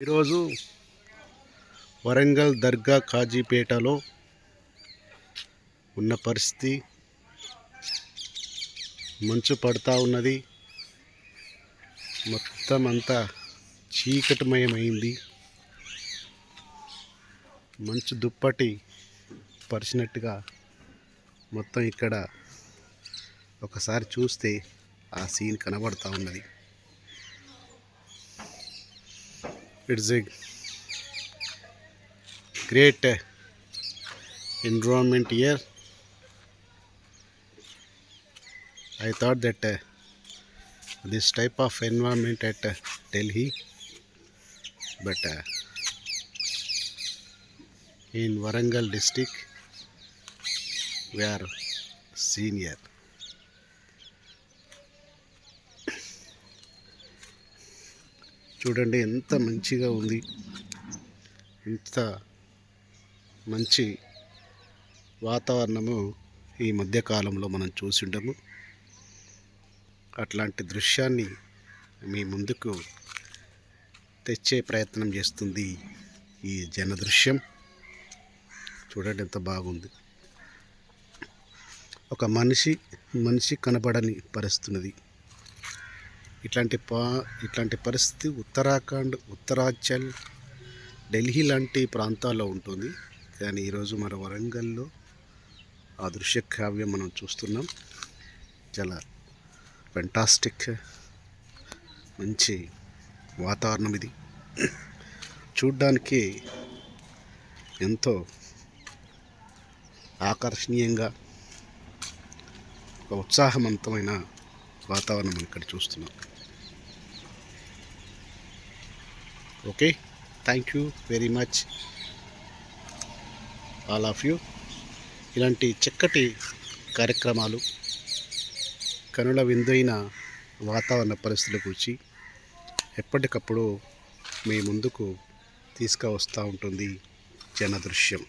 ఈరోజు వరంగల్ దర్గా కాజీపేటలో ఉన్న పరిస్థితి, మంచు పడతా ఉన్నది. మొత్తం అంతా చీకటిమయమైంది. మంచు దుప్పటి పరిచినట్టుగా మొత్తం ఇక్కడ ఒకసారి చూస్తే ఆ సీన్ కనబడతా ఉన్నది. It's a great environment here. I thought that this type of environment at Delhi, but in Warangal district we are seen here. చూడండి ఎంత మంచిగా ఉంది, ఇంత మంచి వాతావరణము ఈ మధ్యకాలంలో మనం చూసి ఉండము. అట్లాంటి దృశ్యాన్ని మీ ముందుకు తెచ్చే ప్రయత్నం చేస్తుంది ఈ జన దృశ్యం. చూడండి ఎంత బాగుంది. ఒక మనిషి కనబడని పరిస్థితున్నది. ఇట్లాంటి పరిస్థితి ఉత్తరాంచల్, ఢిల్లీ లాంటి ప్రాంతాల్లో ఉంటుంది. కానీ ఈరోజు మన వరంగల్లో ఆ దృశ్య కావ్యం మనం చూస్తున్నాం. చాలా ఫెంటాస్టిక్, మంచి వాతావరణం ఇది. చూడ్డానికి ఎంతో ఆకర్షణీయంగా, ఒక ఉత్సాహవంతమైన వాతావరణం ఇక్కడ చూస్తున్నాం. Okay, thank you very much all of you. ఇలాంటి చక్కటి కార్యక్రమాలు, కనుల విందైన వాతావరణ పరిస్థితుల గురించి ఎప్పటికప్పుడు మీ ముందుకు తీసుకువస్తూ ఉంటుంది జన దృశ్యం.